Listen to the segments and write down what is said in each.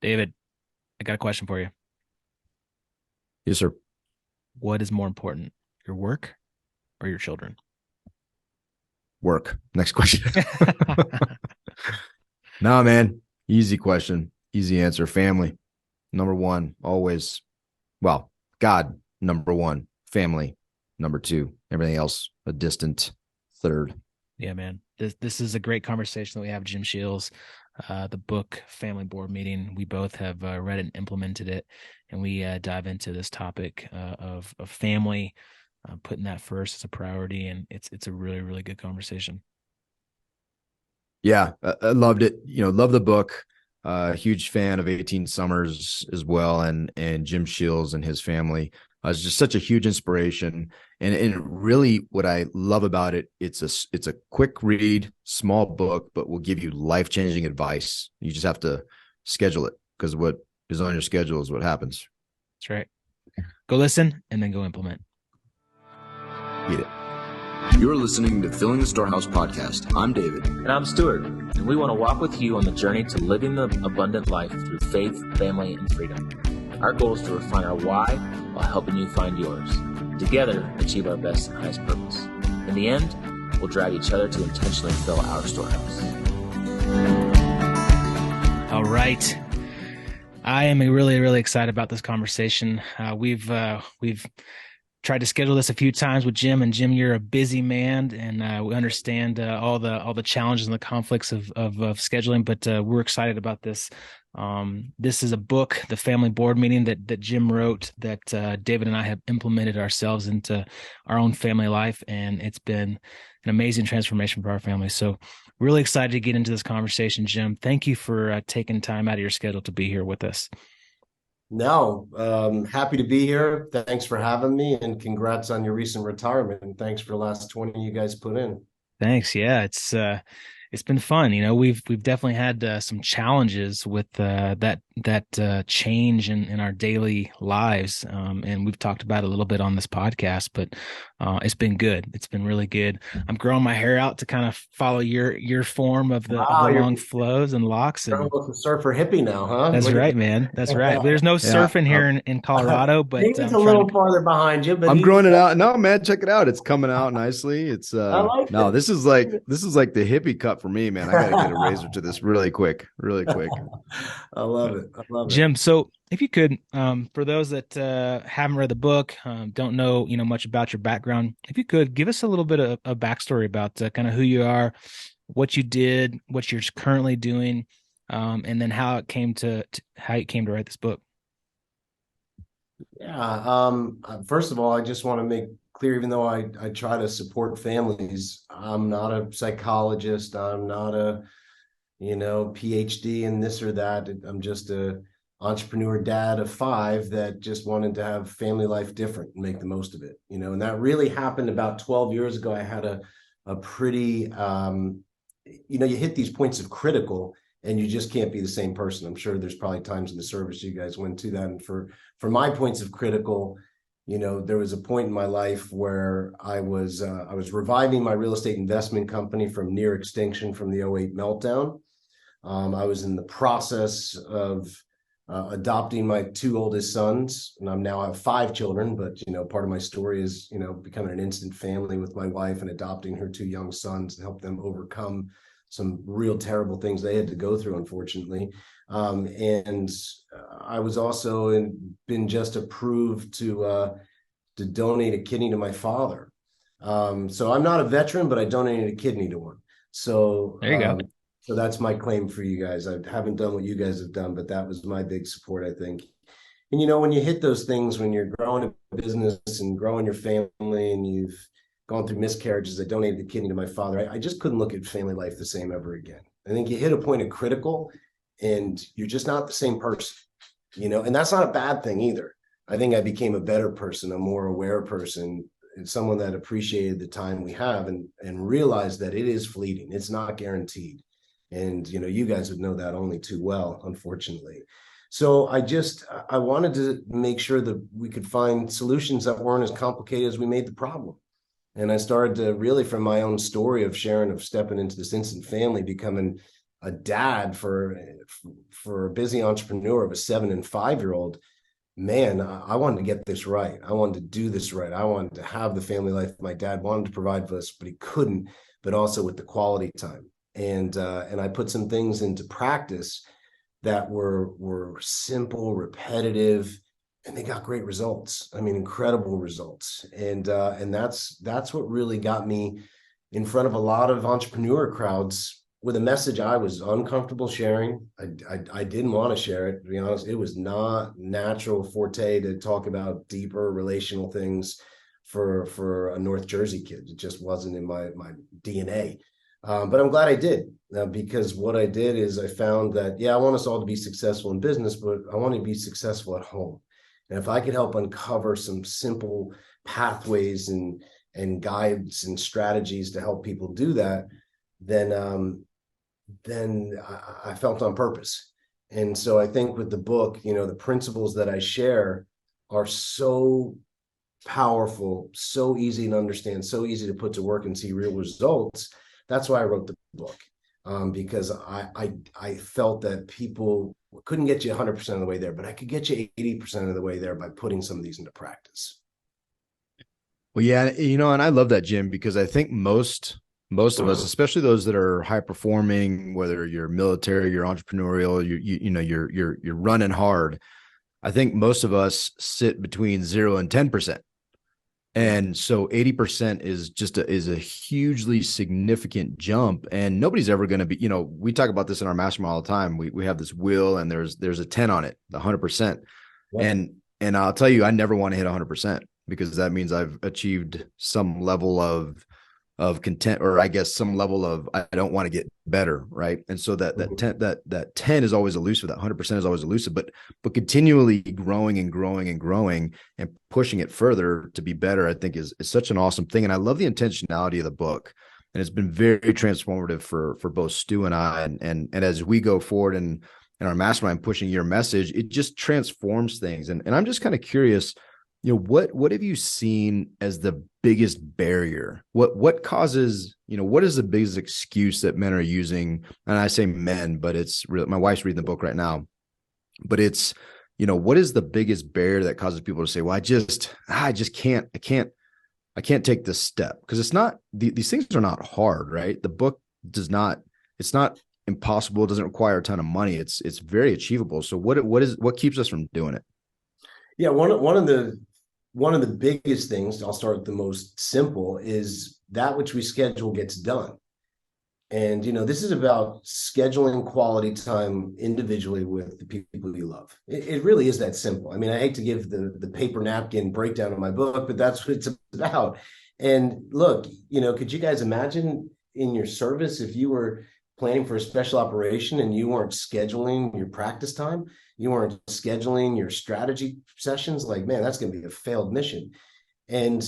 David, I got a question for you. Yes, sir. What is more important, your work or your children? Work. Next question. Nah, man. Easy question. Easy answer. Family. Number one, always. Well, God, number one. Family, number two. Everything else, a distant third. Yeah, man. This is a great conversation that we have, Jim Sheils. The book Family Board Meeting. We both have read and implemented it, and we dive into this topic of family, putting that first as a priority, and it's a really really good conversation. Yeah, I loved it. Love the book. Huge fan of 18 Summers as well, and Jim Sheils and his family. It's just such a huge inspiration, and really what I love about it, it's a quick read, small book, but will give you life changing advice. You just have to schedule it because what is on your schedule is what happens. That's right. Go listen and then go implement. Eat it. You're listening to Filling the Storehouse podcast. I'm David. And I'm Stuart, and we want to walk with you on the journey to living the abundant life through faith, family, and freedom. Our goal is to refine our why while helping you find yours. Together, achieve our best and highest purpose. In the end, we'll drive each other to intentionally fill our storehouse. All right. I am really, really excited about this conversation. We've tried to schedule this a few times with Jim, and Jim, you're a busy man, and we understand all the challenges and the conflicts of scheduling. But we're excited about this. This is a book, The Family Board Meeting, that Jim wrote, that David and I have implemented ourselves into our own family life, and it's been an amazing transformation for our family. So really excited to get into this conversation, Jim. Thank you for taking time out of your schedule to be here with us. No, happy to be here. Thanks for having me, and congrats on your recent retirement. And thanks for the last 20 you guys put in. Thanks. Yeah, it's been fun. We've definitely had some challenges with that change in our daily lives, and we've talked about it a little bit on this podcast. But it's been good. It's been really good. I'm growing my hair out to kind of follow your form of the Wow, you're long flows and locks, and a surfer hippie now, huh? that's Look at right, man. That's right. There's no Yeah, surfing here in Colorado, but David's I'm a trying little to. farther behind you, but I'm he's growing it out. No, man, check it out. It's coming out nicely. It's I like no, it. this is like the hippie cut for me, man. I gotta get a razor to this really quick, really quick. I love it. I love it. Jim, so if you could, for those that haven't read the book, don't know, much about your background, if you could give us a little bit of a backstory about kind of who you are, what you did, what you're currently doing, and then how it came to how you came to write this book. Yeah. First of all, I just want to make clear, even though I try to support families, I'm not a psychologist. I'm not a PhD in this or that. I'm just a entrepreneur dad of five that just wanted to have family life different and make the most of it. And that really happened about 12 years ago. I had a pretty you hit these points of critical and you just can't be the same person. I'm sure there's probably times in the service you guys went to that. And for my points of critical, there was a point in my life where I was reviving my real estate investment company from near extinction from the '08 meltdown. I was in the process of adopting my two oldest sons, and I'm now have five children. But part of my story is becoming an instant family with my wife and adopting her two young sons to help them overcome some real terrible things they had to go through, unfortunately. And I was also been just approved to donate a kidney to my father. So I'm not a veteran, but I donated a kidney to one. So There you go. so that's my claim for you guys. I haven't done what you guys have done, but that was my big support, I think. And when you hit those things, when you're growing a business and growing your family and you've gone through miscarriages, I donated the kidney to my father. I just couldn't look at family life the same ever again. I think you hit a point of critical and you're just not the same person, and that's not a bad thing either. I think I became a better person, a more aware person, and someone that appreciated the time we have and realized that it is fleeting. It's not guaranteed. And, you guys would know that only too well, unfortunately. So I wanted to make sure that we could find solutions that weren't as complicated as we made the problem. And I started to really, from my own story of sharing, of stepping into this instant family, becoming a dad for a busy entrepreneur of a 7 and 5-year-old, man, I wanted to get this right. I wanted to do this right. I wanted to have the family life my dad wanted to provide for us, but he couldn't, but also with the quality time. And I put some things into practice that were simple, repetitive, and they got great results. I mean, incredible results. And that's what really got me in front of a lot of entrepreneur crowds with a message I was uncomfortable sharing. I didn't want to share it, to be honest. It was not natural forte to talk about deeper relational things for a North Jersey kid. It just wasn't in my DNA. But I'm glad I did, because what I did is I found that, I want us all to be successful in business, but I want to be successful at home. And if I could help uncover some simple pathways and guides and strategies to help people do that, then I felt on purpose. And so I think with the book, the principles that I share are so powerful, so easy to understand, so easy to put to work and see real results. That's why I wrote the book, because I felt that people couldn't get you 100% of the way there, but I could get you 80% of the way there by putting some of these into practice. Well, yeah, and I love that, Jim, because I think most of us, especially those that are high performing, whether you're military, you're entrepreneurial, you're running hard. I think most of us sit between 0 and 10%. And so 80% is a hugely significant jump, and nobody's ever going to be, we talk about this in our mastermind all the time. We have this wheel, and there's a 10 on it, the 100%. Yeah. And I'll tell you, I never want to hit 100%, because that means I've achieved some level of content, or I guess some level of, I don't want to get better. Right. And so that 10 is always elusive. That 100% is always elusive, but continually growing and growing and growing and pushing it further to be better, I think is such an awesome thing. And I love the intentionality of the book, and it's been very transformative for both Stu and I. And as we go forward in our mastermind, pushing your message, it just transforms things. And I'm just kind of curious, what have you seen as the biggest barrier? What causes, what is the biggest excuse that men are using? And I say men, but it's real. My wife's reading the book right now, but it's, what is the biggest barrier that causes people to say, well, I just can't take this step? Because it's not, these things are not hard, right? The book it's not impossible. It doesn't require a ton of money. It's very achievable. So what keeps us from doing it? Yeah. One of the biggest things, I'll start with the most simple, is that which we schedule gets done. And, this is about scheduling quality time individually with the people you love. It really is that simple. I mean, I hate to give the paper napkin breakdown of my book, but that's what it's about. And look, could you guys imagine in your service, if you were planning for a special operation and you weren't scheduling your practice time, you weren't scheduling your strategy sessions? Like, man, that's going to be a failed mission. And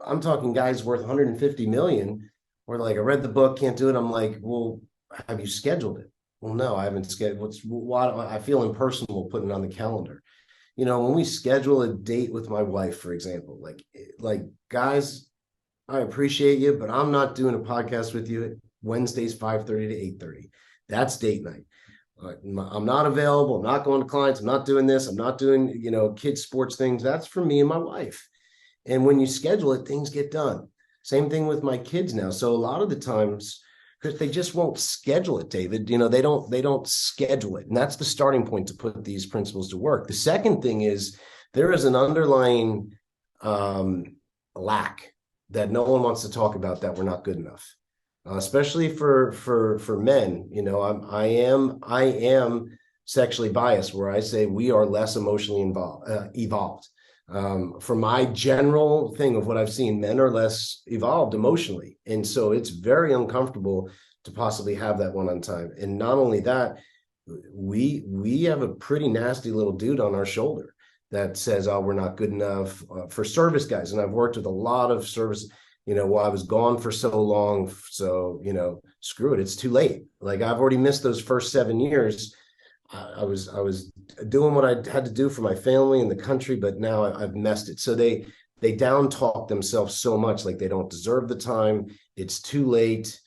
I'm talking guys worth 150 million, where like, I read the book, can't do it. I'm like, well, have you scheduled it? Well, no, I haven't scheduled. Why? I feel impersonal putting it on the calendar. When we schedule a date with my wife, for example, like guys, I appreciate you, but I'm not doing a podcast with you Wednesdays, 5:30 to 8:30. That's date night. I'm not available. I'm not going to clients. I'm not doing this. I'm not doing, kids sports things. That's for me and my wife. And when you schedule it, things get done. Same thing with my kids now. So a lot of the times, because they just won't schedule it, David, they don't schedule it. And that's the starting point to put these principles to work. The second thing is there is an underlying lack that no one wants to talk about, that we're not good enough. Especially for men, I am sexually biased, where I say we are less emotionally evolved. For my general thing of what I've seen, men are less evolved emotionally, and so it's very uncomfortable to possibly have that one on time. And not only that, we have a pretty nasty little dude on our shoulder that says, "Oh, we're not good enough," for service guys. And I've worked with a lot of service. Well, I was gone for so long, so, screw it, it's too late. Like, I've already missed those first 7 years. I was doing what I had to do for my family and the country, but now I've messed it. So they down talk themselves so much, like they don't deserve the time. It's too late.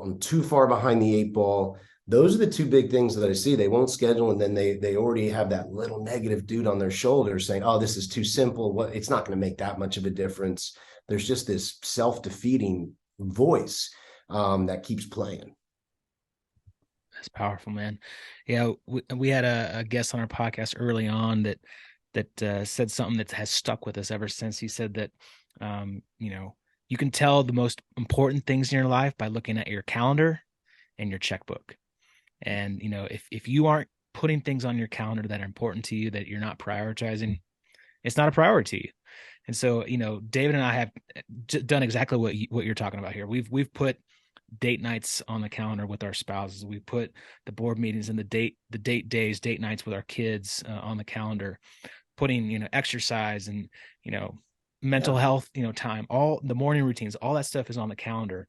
I'm too far behind the eight ball. Those are the two big things that I see. They won't schedule, and then they already have that little negative dude on their shoulder saying, "Oh, this is too simple. What? It's not going to make that much of a difference." There's just this self-defeating voice that keeps playing. That's powerful, man. Yeah, we had a guest on our podcast early on that said something that has stuck with us ever since. He said that you can tell the most important things in your life by looking at your calendar and your checkbook. And if you aren't putting things on your calendar that are important to you, that you're not prioritizing, it's not a priority. And so David and I have done exactly what you're talking about here. We've put date nights on the calendar with our spouses. We put the board meetings and the date nights with our kids on the calendar, putting exercise and mental health time, all the morning routines, all that stuff is on the calendar,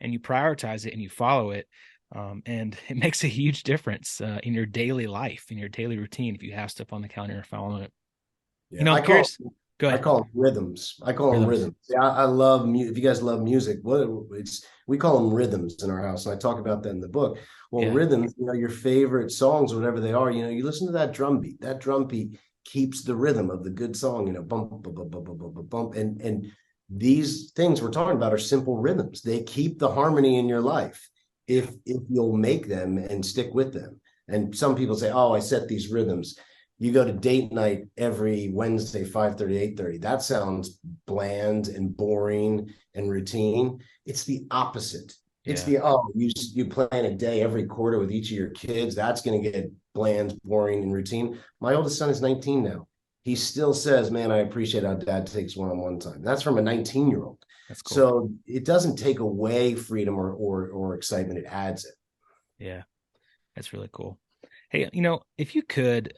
and you prioritize it and you follow it, and it makes a huge difference in your daily life, in your daily routine, if you have stuff on the calendar and following it. I'm curious. Go ahead. I call them rhythms. Yeah, I love music. If you guys love music, we call them rhythms in our house, and I talk about that in the book. Well, rhythms, your favorite songs, whatever they are, you listen to that drum beat. That drum beat keeps the rhythm of the good song, bump, bump, bump, bump, bump, bump, bump. And these things we're talking about are simple rhythms. They keep the harmony in your life if you'll make them and stick with them. And some people say, "Oh, I set these rhythms." You go to date night every Wednesday, 5:30, 8:30. That sounds bland and boring and routine. It's the opposite. It's you plan a day every quarter with each of your kids. That's going to get bland, boring, and routine. My oldest son is 19 now. He still says, "Man, I appreciate how dad takes one-on-one time." That's from a 19-year-old. That's cool. So it doesn't take away freedom or excitement. It adds it. Yeah, that's really cool. Hey, if you could,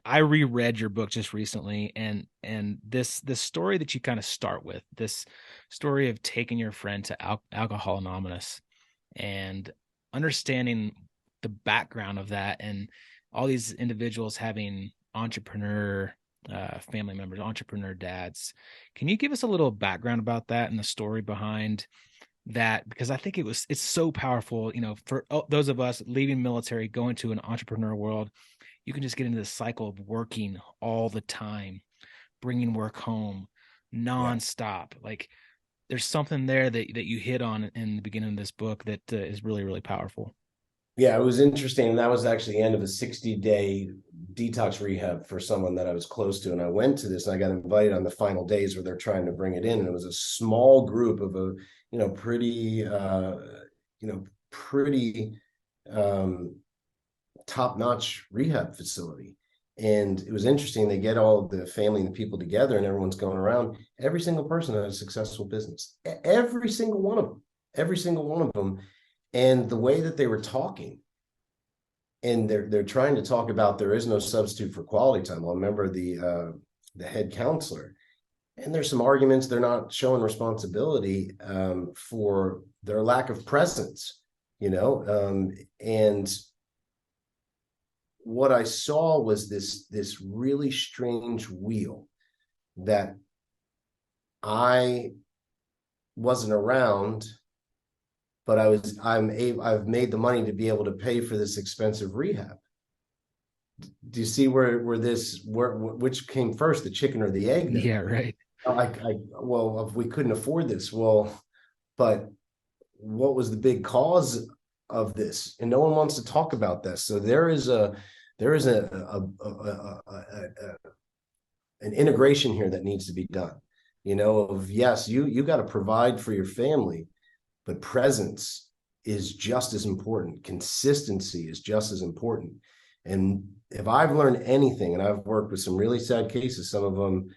I reread your book just recently, and this story that you kind of start with, this story of taking your friend to Alcohol Anonymous and understanding the background of that, and all these individuals having entrepreneur family members, entrepreneur dads. Can you give us a little background about that and the story behind that? Because I think it's so powerful, for those of us leaving military, going to an entrepreneur world. You can just get into this cycle of working all the time, bringing work home nonstop. Like there's something there that you hit on in the beginning of this book that is really, really powerful. Yeah, it was interesting. And that was actually the end of a 60-day detox rehab for someone that I was close to. And I went to this and I got invited on the final days where they're trying to bring it in. And it was a small group of pretty top-notch rehab facility. And it was interesting. They get all the family and the people together and everyone's going around. Every single person had a successful business. Every single one of them. And the way that they were talking, and they're trying to talk about there is no substitute for quality time. Well, I remember the head counselor, and there's some arguments. They're not showing responsibility for their lack of presence, and what I saw was this really strange wheel that I wasn't around, but I've made the money to be able to pay for this expensive rehab. Do you see which came first, the chicken or the egg? Then? Yeah, right. Well, if we couldn't afford this, but what was the big cause of this? And no one wants to talk about this. So there is an integration here that needs to be done. Yes, you got to provide for your family, but presence is just as important. Consistency is just as important. And if I've learned anything, and I've worked with some really sad cases, some of them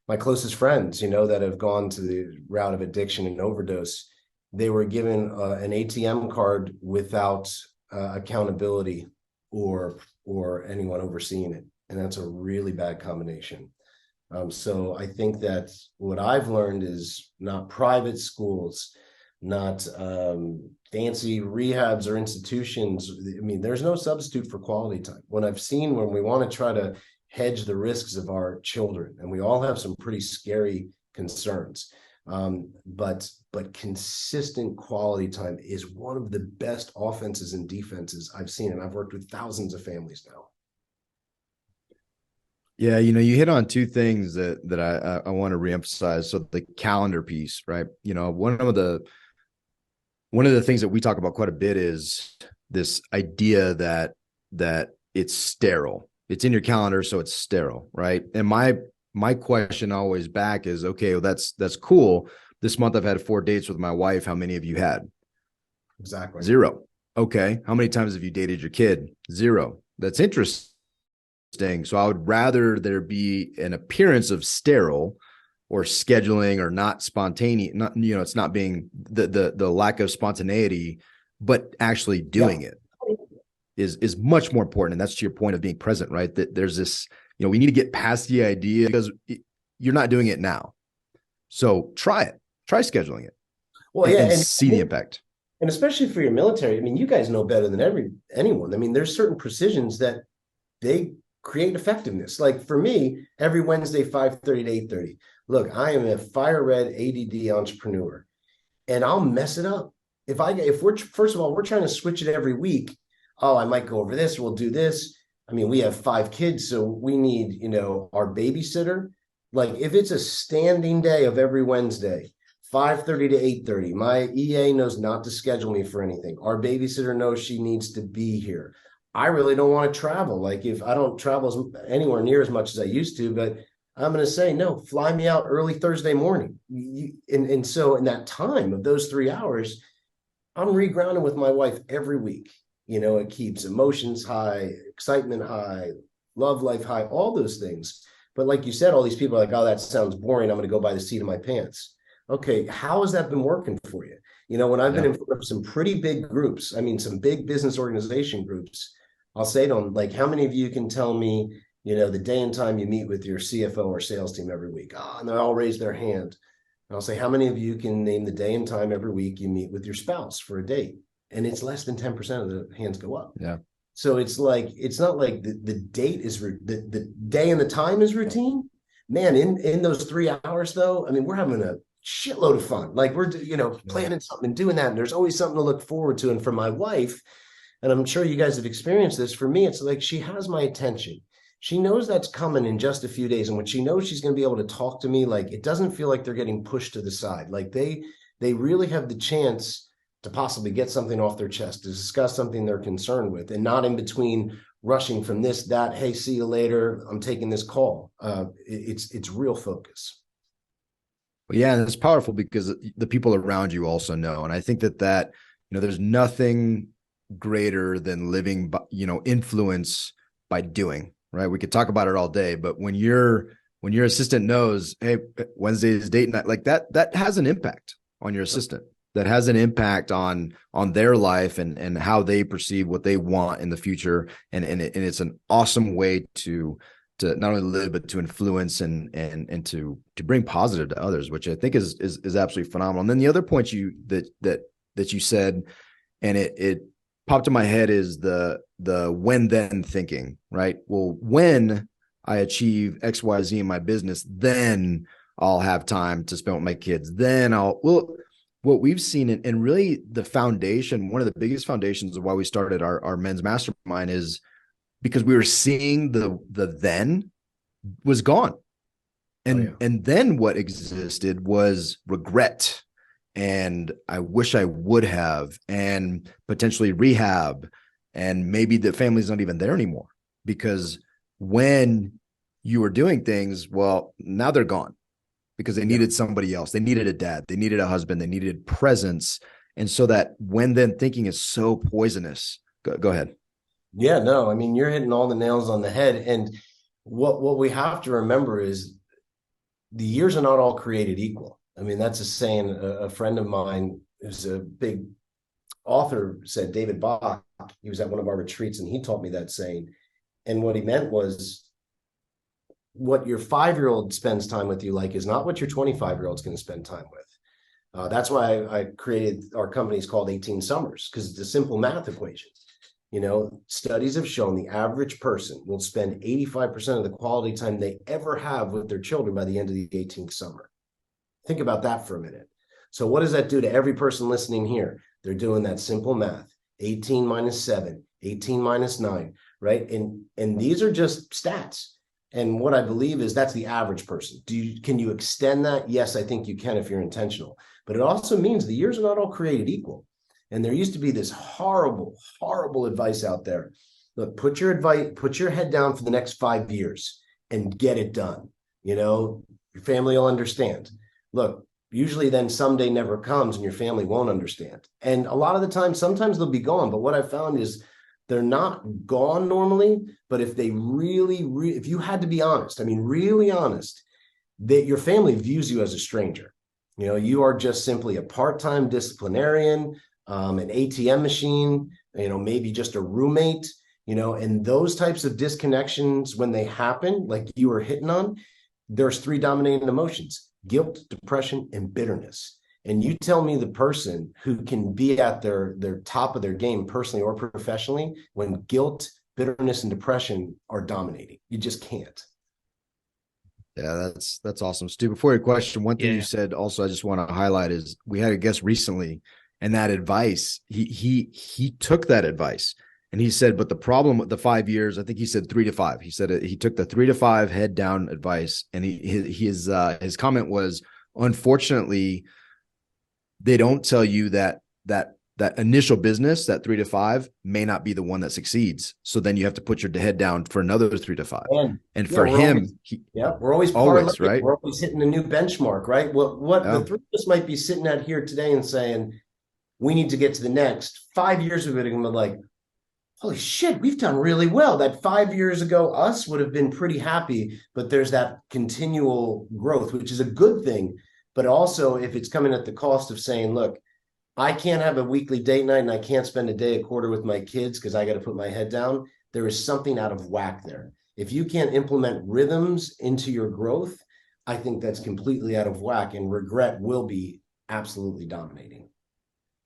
my closest friends, that have gone to the route of addiction and overdose, they were given an ATM card without accountability or anyone overseeing it. And that's a really bad combination. So I think that what I've learned is not private schools, not fancy rehabs or institutions. I mean, there's no substitute for quality time. When we want to try to hedge the risks of our children, and we all have some pretty scary concerns, But consistent quality time is one of the best offenses and defenses I've seen, and I've worked with thousands of families now. Yeah, you hit on two things that I want to reemphasize. So the calendar piece, right? One of the things that we talk about quite a bit is this idea that it's sterile. It's in your calendar, so it's sterile, right? And my question always back is, okay, well, that's cool. This month I've had 4 dates with my wife. How many have you had? Exactly. 0. Okay. How many times have you dated your kid? 0. That's interesting. So I would rather there be an appearance of sterile or scheduling or not spontaneous, it's not being the lack of spontaneity, but actually doing it is much more important. And that's to your point of being present, right? That there's this, we need to get past the idea because you're not doing it now. So try scheduling it. Well, and see the impact. And especially for your military, I mean, you guys know better than anyone. I mean, there's certain precisions that they create effectiveness. Like for me, every Wednesday, 5:30 to 8:30. Look, I am a fire red ADD entrepreneur, and I'll mess it up. If we're first of all, we're trying to switch it every week. Oh, I might go over this. We'll do this. I mean, we have 5 kids, so we need, our babysitter. Like if it's a standing day of every Wednesday, 5:30 to 8:30, my EA knows not to schedule me for anything. Our babysitter knows she needs to be here. I really don't want to travel. Like if I don't travel anywhere near as much as I used to, but I'm going to say, no, fly me out early Thursday morning. And so in that time of those 3 hours, I'm regrounding with my wife every week. It keeps emotions high, excitement high, love life high, all those things. But like you said, all these people are like, oh, that sounds boring. I'm going to go by the seat of my pants. Okay, how has that been working for you? When I've been in front of some pretty big groups, I mean, some big business organization groups, I'll say to them, like, how many of you can tell me, the day and time you meet with your CFO or sales team every week? And they all raise their hand. And I'll say, how many of you can name the day and time every week you meet with your spouse for a date? And it's less than 10% of the hands go up. Yeah. So it's not like the date is the day and the time is routine. Man, in those 3 hours though, I mean, we're having a shitload of fun. Like we're, planning something and doing that. And there's always something to look forward to. And for my wife, and I'm sure you guys have experienced this, for me, it's like she has my attention. She knows that's coming in just a few days. And when she knows she's going to be able to talk to me, like it doesn't feel like they're getting pushed to the side. Like they really have the chance to possibly get something off their chest, to discuss something they're concerned with, and not in between rushing from this, that, hey, see you later, I'm taking this call. It's real focus. Well, yeah, and it's powerful because the people around you also know. And I think that there's nothing greater than living, influence by doing, right? We could talk about it all day, but when your assistant knows, hey, Wednesday is date night, like that has an impact on your assistant. That has an impact on their life and how they perceive what they want in the future. And it's an awesome way to not only live, but to influence and to bring positive to others, which I think is absolutely phenomenal. And then the other point that you said, and it popped in my head, is the when then thinking, right? Well, when I achieve XYZ in my business, then I'll have time to spend with my kids. Then what we've seen, and really the foundation, one of the biggest foundations of why we started our men's mastermind, is because we were seeing the then was gone. And then what existed was regret. And I wish I would have, and potentially rehab. And maybe the family's not even there anymore, because when you were doing things, well, now they're gone. Because they needed somebody else. They needed a dad. They needed a husband. They needed presence. And so that when then thinking is so poisonous. Go ahead. Yeah, no, I mean, you're hitting all the nails on the head. And what we have to remember is the years are not all created equal. I mean, that's a saying a friend of mine who's a big author said, David Bach, he was at one of our retreats and he taught me that saying. And what he meant was, what your 5-year-old spends time with you like is not what your 25-year-old is going to spend time with. That's why I created our companies called 18 Summers, because it's a simple math equation. Studies have shown the average person will spend 85% of the quality time they ever have with their children by the end of the 18th summer. Think about that for a minute. So what does that do to every person listening here? They're doing that simple math, 18 minus 7, 18 minus 9, right? And these are just stats. And what I believe is that's the average person. Can you extend that? Yes, I think you can if you're intentional. But it also means the years are not all created equal. And there used to be this horrible, horrible advice out there. Look, put your head down for the next 5 years and get it done. Your family will understand. Look, usually then someday never comes and your family won't understand. And a lot of the time, sometimes they'll be gone. But what I found is they're not gone normally, but if they if you had to be honest, really honest, that your family views you as a stranger. You are just simply a part-time disciplinarian, an ATM machine, maybe just a roommate, and those types of disconnections, when they happen, like you were hitting on, there's 3 dominating emotions: guilt, depression, and bitterness. And you tell me the person who can be at their top of their game personally or professionally when guilt, bitterness, and depression are dominating. You just can't. Yeah, that's awesome. Stu, before your question, one thing you said also I just want to highlight is we had a guest recently, and that advice, he took that advice and he said, but the problem with the 5 years, I think he said 3 to 5. He said he took the 3 to 5 head down advice, and his comment was, unfortunately, they don't tell you that initial business, that 3 to 5, may not be the one that succeeds. So then you have to put your head down for another 3 to 5. And for him, we're always right. We're always hitting a new benchmark, right? The 3 of us might be sitting out here today and saying, we need to get to the next. 5 years ago, and we're like, holy shit, we've done really well. That 5 years ago, us would have been pretty happy, but there's that continual growth, which is a good thing. But also, if it's coming at the cost of saying, look, I can't have a weekly date night and I can't spend a day a quarter with my kids because I got to put my head down, there is something out of whack there. If you can't implement rhythms into your growth, I think that's completely out of whack, and regret will be absolutely dominating.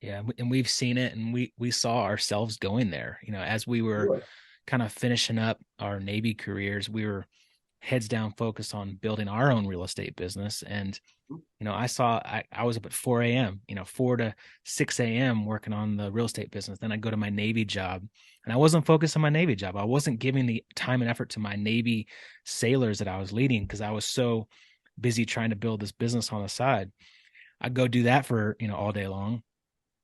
Yeah, and we've seen it, and we saw ourselves going there. As we were kind of finishing up our Navy careers, we were heads down focused on building our own real estate business. And I was up at 4 a.m., 4 to 6 a.m. working on the real estate business. Then I go to my Navy job, and I wasn't focused on my Navy job. I wasn't giving the time and effort to my Navy sailors that I was leading because I was so busy trying to build this business on the side. I'd go do that for, all day long.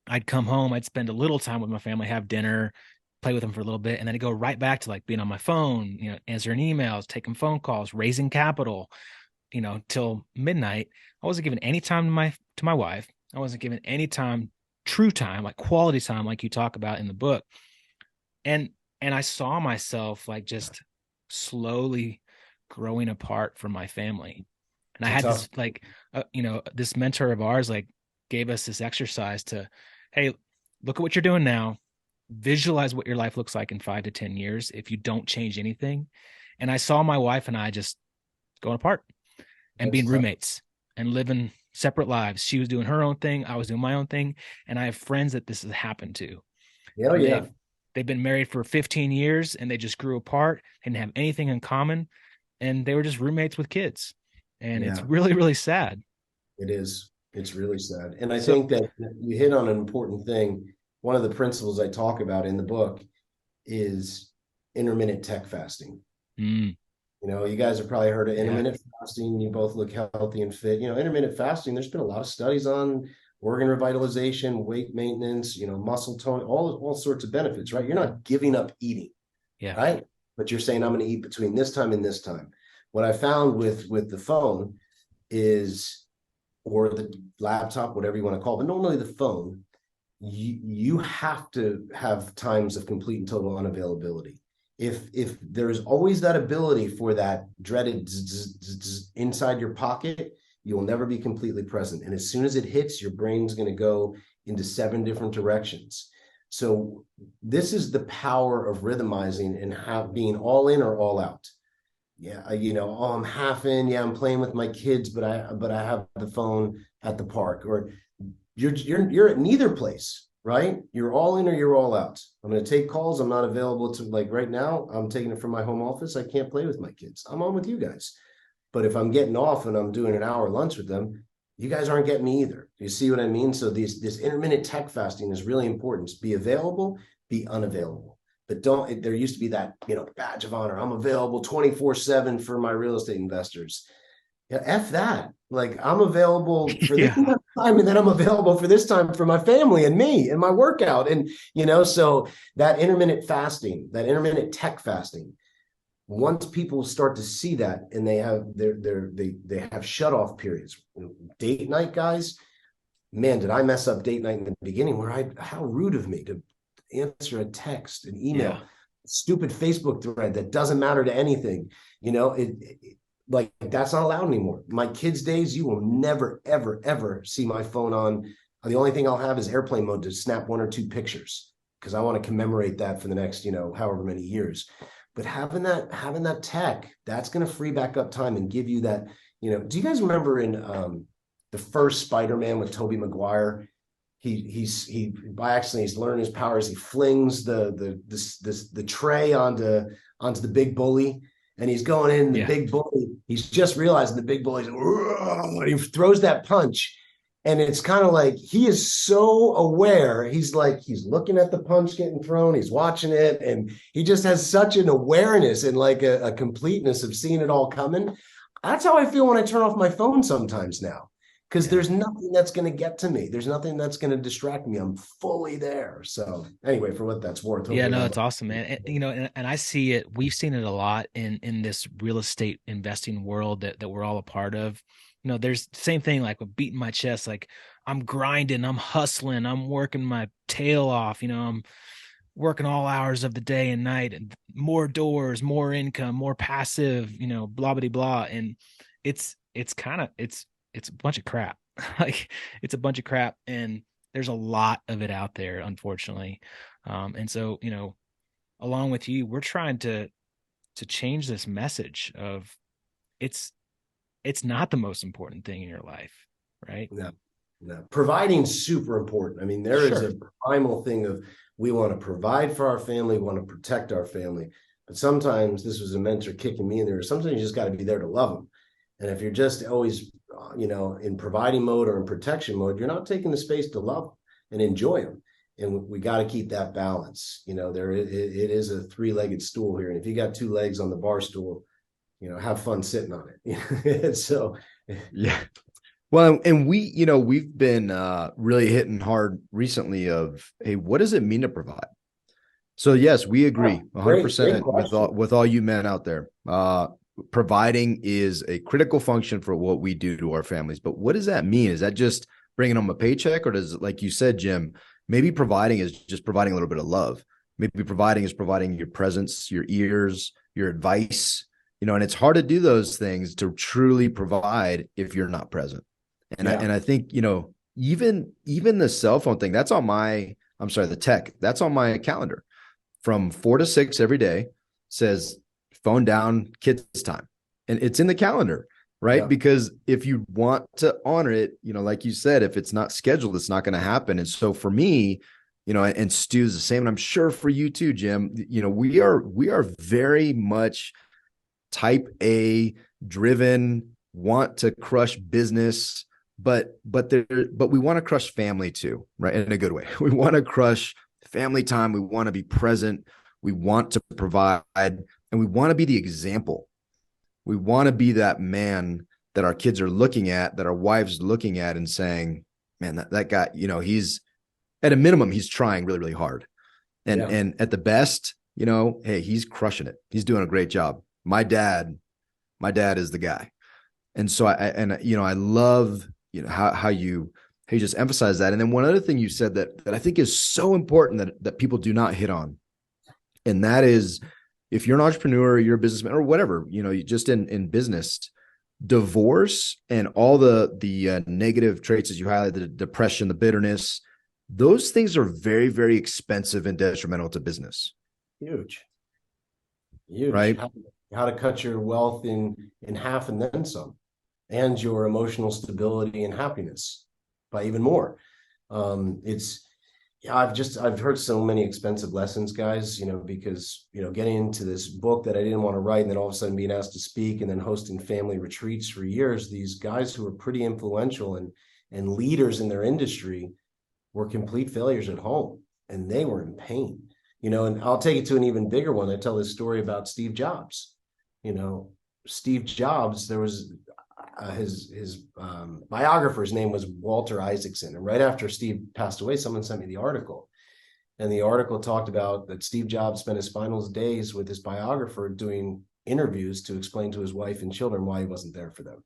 I'd come home, I'd spend a little time with my family, have dinner, play with them for a little bit, and then I'd go right back to being on my phone, answering emails, taking phone calls, raising capital, till midnight. I wasn't giving any time to my wife. I wasn't giving any time, true time, like quality time, like you talk about in the book. And I saw myself just slowly growing apart from my family. And I had this this mentor of ours gave us this exercise to, hey, look at what you're doing now. Visualize what your life looks like in 5 to 10 years if you don't change anything. And I saw my wife and I just going apart and being roommates and living separate lives. She was doing her own thing. I was doing my own thing. And I have friends that this has happened to. They've been married for 15 years and they just grew apart, didn't have anything in common. And they were just roommates with kids. And it's really, really sad. It is. It's really sad. And I think that you hit on an important thing. One of the principles I talk about in the book is intermittent tech fasting. You guys have probably heard of intermittent fasting. You both look healthy and fit. Intermittent fasting, there's been a lot of studies on organ revitalization, weight maintenance, muscle tone, all sorts of benefits, right? You're not giving up eating, right? But you're saying, I'm going to eat between this time and this time. What I found with the phone is, or the laptop, whatever you want to call it, but normally the phone, you have to have times of complete and total unavailability. If there's always that ability for that dreaded inside your pocket, you will never be completely present. And as soon as it hits, your brain's going to go into 7 different directions. So this is the power of rhythmizing and being all in or all out. I'm half in. I'm playing with my kids, but I have the phone at the park. Or you're at neither place, right? You're all in or you're all out. I'm going to take calls. I'm not available to, right now, I'm taking it from my home office. I can't play with my kids. I'm on with you guys. But if I'm getting off and I'm doing an hour lunch with them, You guys aren't getting me either. You see what I mean? So this intermittent tech fasting is really important. Be available, be unavailable. But don't, there used to be that, badge of honor. I'm available 24/7 for my real estate investors. Yeah, F that. Like, I'm available for this Yeah. time, and then I'm available for this time for my family and me and my workout. And, so that intermittent fasting, that intermittent tech fasting, once people start to see that, and they have they have shut off periods. Date night, guys, man, did I mess up date night in the beginning, where how rude of me to answer a text, an email, stupid Facebook thread that doesn't matter to anything. Like, that's not allowed anymore. My kids' days, you will never, ever, ever see my phone on. The only thing I'll have is airplane mode to snap 1 or 2 pictures, because I want to commemorate that for the next, however many years. But having that tech, that's going to free back up time and give you that. Do you guys remember in the first Spider-Man with Tobey Maguire? He by accident, he's learning his powers. He flings the tray onto the big bully, and he's going in. The big bully, he's just realizing the big bully's, and he throws that punch. And it's kind of like, he is so aware. He's looking at the punch getting thrown. He's watching it. And he just has such an awareness and like a completeness of seeing it all coming. That's how I feel when I turn off my phone sometimes now, because there's nothing that's going to get to me. There's nothing that's going to distract me. I'm fully there. So anyway, for what that's worth. Yeah, no, it's awesome, man. And I see it. We've seen it a lot in this real estate investing world that we're all a part of. There's the same thing, like with beating my chest, like I'm grinding, I'm hustling, I'm working my tail off, I'm working all hours of the day and night, and more doors, more income, more passive, blah, blah, blah. And it's a bunch of crap. Like, it's a bunch of crap. And there's a lot of it out there, unfortunately. And so, along with you, we're trying to change this message of it's not the most important thing in your life, right? No. Providing super important. I mean, there is a primal thing of, we want to provide for our family, we want to protect our family. But sometimes, this was a mentor kicking me in there, sometimes you just got to be there to love them. And if you're just always, in providing mode or in protection mode, you're not taking the space to love them and enjoy them. And we got to keep that balance. It is a 3-legged stool here. And if you got 2 legs on the bar stool, have fun sitting on it. So, yeah. Well, and we've been really hitting hard recently of, hey, what does it mean to provide? So yes, we agree 100% with all you men out there. Providing is a critical function for what we do to our families. But what does that mean? Is that just bringing them a paycheck, or does, like you said, Jim, maybe providing is just providing a little bit of love? Maybe providing is providing your presence, your ears, your advice. And it's hard to do those things to truly provide if you're not present. And I think, even the cell phone thing, that's on the tech, that's on my calendar from 4 to 6 every day, says phone down, kids time. And it's in the calendar, right? Yeah. Because if you want to honor it, like you said, if it's not scheduled, it's not going to happen. And so for me, and Stu's the same, and I'm sure for you too, Jim, we are very much type A driven, want to crush business, but we want to crush family too, right? In a good way. We want to crush family time. We want to be present. We want to provide, and we want to be the example. We want to be that man that our kids are looking at, that our wives are looking at and saying, man, that guy, he's at a minimum, he's trying really, really hard. And at the best, hey, he's crushing it. He's doing a great job. My dad is the guy. And so I love, how you just emphasize that. And then one other thing you said that I think is so important that people do not hit on. And that is, if you're an entrepreneur, or you're a businessman or whatever, just in business, divorce and all the negative traits as you highlight, the depression, the bitterness, those things are very, very expensive and detrimental to business. Huge. Right. How to cut your wealth in half and then some, and your emotional stability and happiness by even more. It's Yeah, I've heard so many expensive lessons, guys, because, getting into this book that I didn't want to write, and then all of a sudden being asked to speak, and then hosting family retreats for years, these guys who were pretty influential and leaders in their industry were complete failures at home, and they were in pain. And I'll take it to an even bigger one. I tell this story about Steve Jobs. Steve Jobs, there was his biographer's name was Walter Isaacson. And right after Steve passed away, someone sent me the article. And the article talked about that Steve Jobs spent his final days with his biographer doing interviews to explain to his wife and children why he wasn't there for them.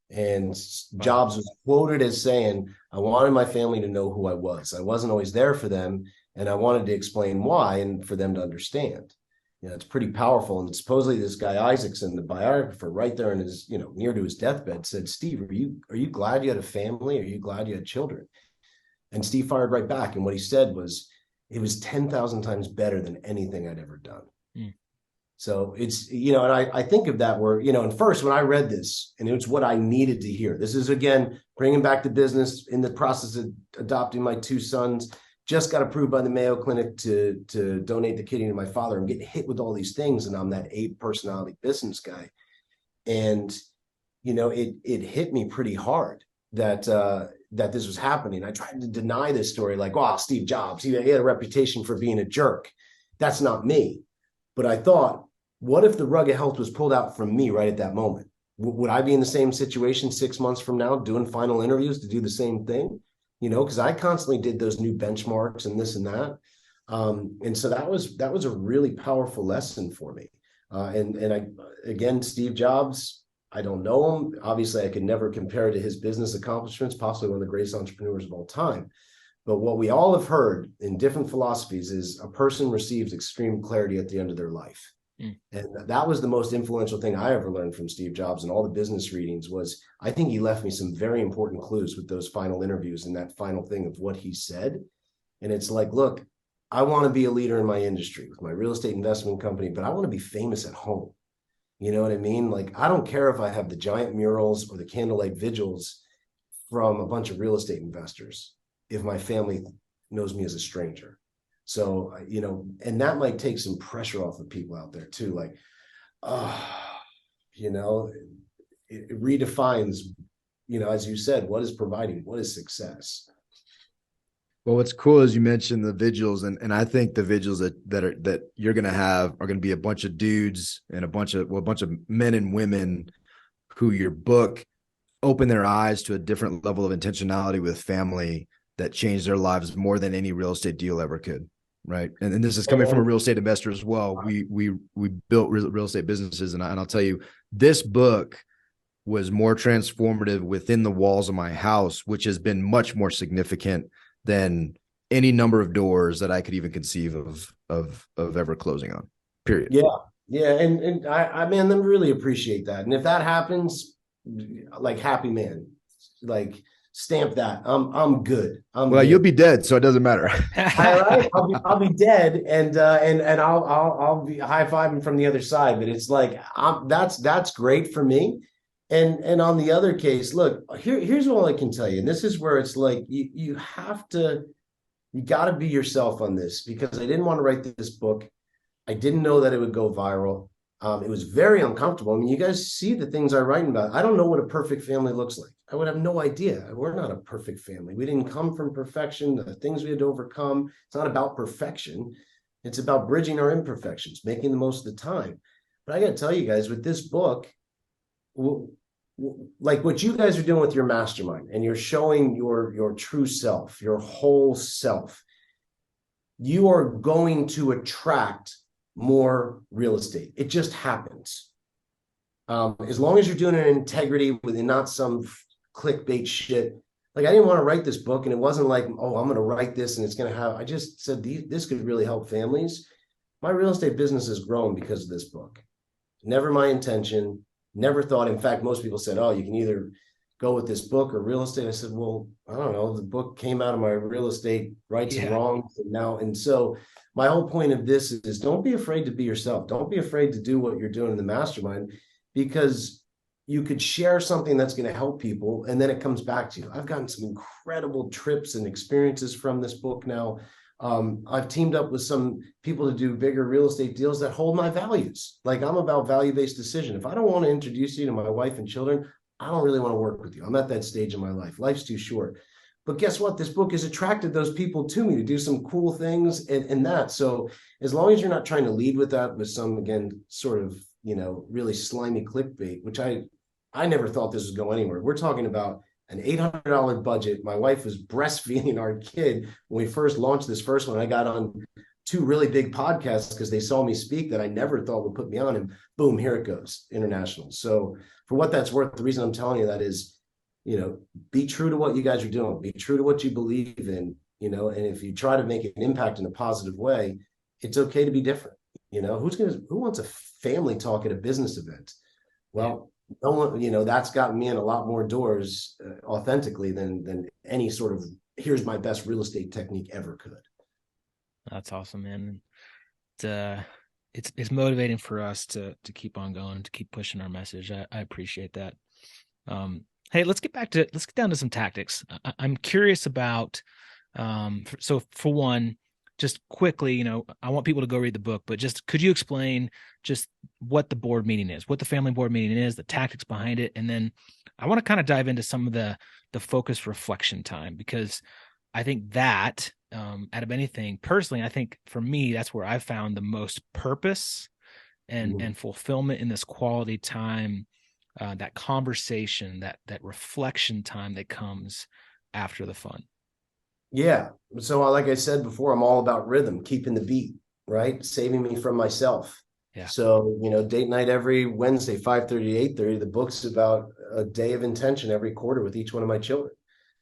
And Jobs was quoted as saying, I wanted my family to know who I was. I wasn't always there for them, and I wanted to explain why and for them to understand. It's pretty powerful. And supposedly this guy Isaacson, the biographer, right there in his, near to his deathbed, said, Steve, are you glad you had a family? Are you glad you had children? And Steve fired right back. And what he said was, it was 10,000 times better than anything I'd ever done. Mm. So it's, and I think of that where, and first when I read this, and it's what I needed to hear. This is, again, bringing back to business, in the process of adopting my 2 sons. Just got approved by the Mayo Clinic to donate the kidney to my father. I'm getting hit with all these things, and I'm that A personality business guy. And, it hit me pretty hard that this was happening. I tried to deny this story, like, oh, Steve Jobs, he had a reputation for being a jerk. That's not me. But I thought, what if the rug of health was pulled out from me right at that moment? Would I be in the same situation 6 months from now, doing final interviews to do the same thing? Because I constantly did those new benchmarks and this and that. And so that was a really powerful lesson for me. Again, Steve Jobs, I don't know him. Obviously, I could never compare to his business accomplishments, possibly one of the greatest entrepreneurs of all time. But what we all have heard in different philosophies is a person receives extreme clarity at the end of their life. Mm. And that was the most influential thing I ever learned from Steve Jobs and all the business readings was, I think he left me some very important clues with those final interviews and that final thing of what he said. And it's like, look, I want to be a leader in my industry with my real estate investment company, but I want to be famous at home. You know what I mean? Like, I don't care if I have the giant murals or the candlelight vigils from a bunch of real estate investors if my family knows me as a stranger. So, and that might take some pressure off of people out there too. Like, it redefines, as you said, what is providing, what is success? Well, what's cool is you mentioned the vigils, and I think the vigils that you're going to have are going to be a bunch of dudes and a bunch of men and women who your book open their eyes to a different level of intentionality with family that changed their lives more than any real estate deal ever could. Right. And this is coming from a real estate investor as well. We built real estate businesses. And I'll tell you, this book was more transformative within the walls of my house, which has been much more significant than any number of doors that I could even conceive of ever closing on, period. Yeah. Yeah. And I man, I really appreciate that. And if that happens, like, happy man, like, stamp that. I'm good. Well, good. You'll be dead, so it doesn't matter. All right, I'll be dead, and I'll be high-fiving from the other side. But it's like, that's great for me. And on the other case, look, here's all I can tell you. And this is where it's like you got to be yourself on this, because I didn't want to write this book. I didn't know that it would go viral. It was very uncomfortable. I mean, you guys see the things I'm writing about. I don't know what a perfect family looks like. I would have no idea. We're not a perfect family. We didn't come from perfection. The things we had to overcome. It's not about perfection. It's about bridging our imperfections, making the most of the time. But I got to tell you guys, with this book, like what you guys are doing with your mastermind, and you're showing your true self, your whole self, you are going to attract more real estate. It just happens. As long as you're doing it in integrity, within not some clickbait shit. Like, I didn't want to write this book, and it wasn't like, oh, I'm going to write this and it's going to have, I just said this could really help families. My real estate business has grown because of this book. Never my intention, never thought. In fact, most people said, oh, you can either go with this book or real estate. I said, well, I don't know. The book came out of my real estate rights and wrongs now. And so my whole point of this is, don't be afraid to be yourself. Don't be afraid to do what you're doing in the mastermind, because you could share something that's going to help people, and then it comes back to you. I've gotten some incredible trips and experiences from this book now. I've teamed up with some people to do bigger real estate deals that hold my values. Like, I'm about value-based decision. If I don't want to introduce you to my wife and children, I don't really want to work with you. I'm at that stage in my life. Life's too short. But guess what? This book has attracted those people to me to do some cool things and that. So as long as you're not trying to lead with that, with some, again, sort of, really slimy clickbait, which I never thought this would go anywhere. We're talking about an $800 budget. My wife was breastfeeding our kid when we first launched this first one. I got on 2 really big podcasts because they saw me speak that I never thought would put me on, and boom, here it goes, international. So for what that's worth, the reason I'm telling you that is, be true to what you guys are doing, be true to what you believe in, and if you try to make an impact in a positive way, it's okay to be different. Who wants a family talk at a business event? Well, no one, that's gotten me in a lot more doors authentically than any sort of here's my best real estate technique ever could. That's awesome, man. It's motivating for us to keep on going, to keep pushing our message. I appreciate that. Hey, let's get down to some tactics. I'm curious about, so for one, just quickly, I want people to go read the book, but just could you explain just what the board meeting is, what the family board meeting is, the tactics behind it, and then I want to kind of dive into some of the focused reflection time, because I think that out of anything, personally, I think for me, that's where I found the most purpose and fulfillment in this quality time, that conversation, that reflection time that comes after the fun. Yeah. So like I said before, I'm all about rhythm, keeping the beat, right? Saving me from myself. Yeah. So, date night every Wednesday, 5:30 to 8:30. The book's about a day of intention every quarter with each one of my children.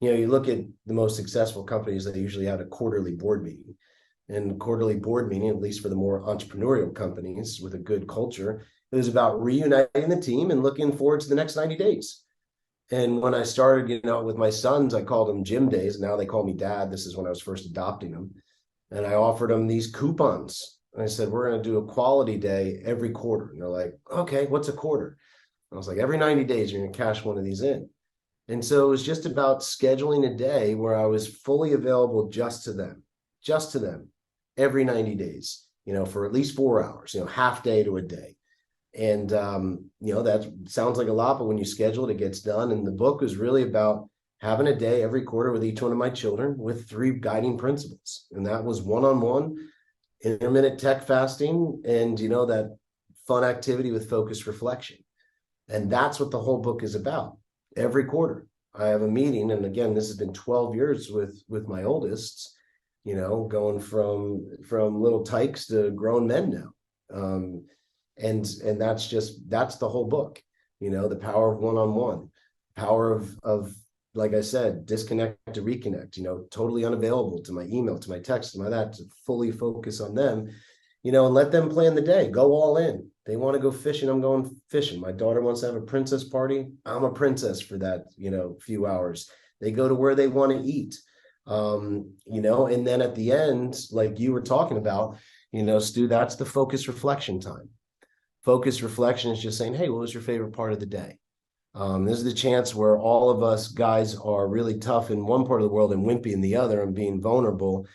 You look at the most successful companies that usually have a quarterly board meeting. And quarterly board meeting, at least for the more entrepreneurial companies with a good culture, it was about reuniting the team and looking forward to the next 90 days. And when I started, with my sons, I called them Gym Days. Now they call me Dad. This is when I was first adopting them. And I offered them these coupons. And I said, we're going to do a quality day every quarter. And they're like, okay, what's a quarter? I was like, every 90 days, you're going to cash one of these in. And so it was just about scheduling a day where I was fully available just to them every 90 days, for at least 4 hours, half day to a day. And, that sounds like a lot, but when you schedule it, it gets done. And the book was really about having a day every quarter with each one of my children with 3 guiding principles. And that was one-on-one, intermittent tech fasting, and, that fun activity with focused reflection. And that's what the whole book is about. Every quarter I have a meeting. And again, this has been 12 years with my oldest, going from little tykes to grown men now. And that's the whole book, the power of one-on-one, power of, like I said, disconnect to reconnect, totally unavailable to my email, to my text, to my that, to fully focus on them, and let them plan the day, go all in. They want to go fishing, I'm going fishing. My daughter wants to have a princess party, I'm a princess for that, few hours. They go to where they want to eat, and then at the end, like you were talking about, Stu, that's the focused reflection time. Focused reflection is just saying, hey, what was your favorite part of the day? This is the chance where all of us guys are really tough in one part of the world and wimpy in the other, and being vulnerable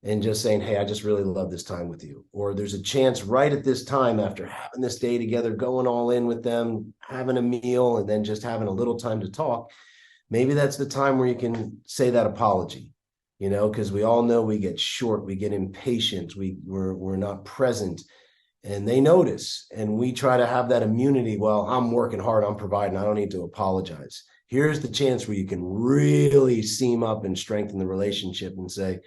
and just saying, hey, I just really love this time with you. Or there's a chance right at this time, after having this day together, going all in with them, having a meal, and then just having a little time to talk. Maybe that's the time where you can say that apology, because we all know we get short, we get impatient, we're not present. And they notice, and we try to have that immunity. Well, I'm working hard, I'm providing, I don't need to apologize. Here's the chance where you can really seam up and strengthen the relationship and say,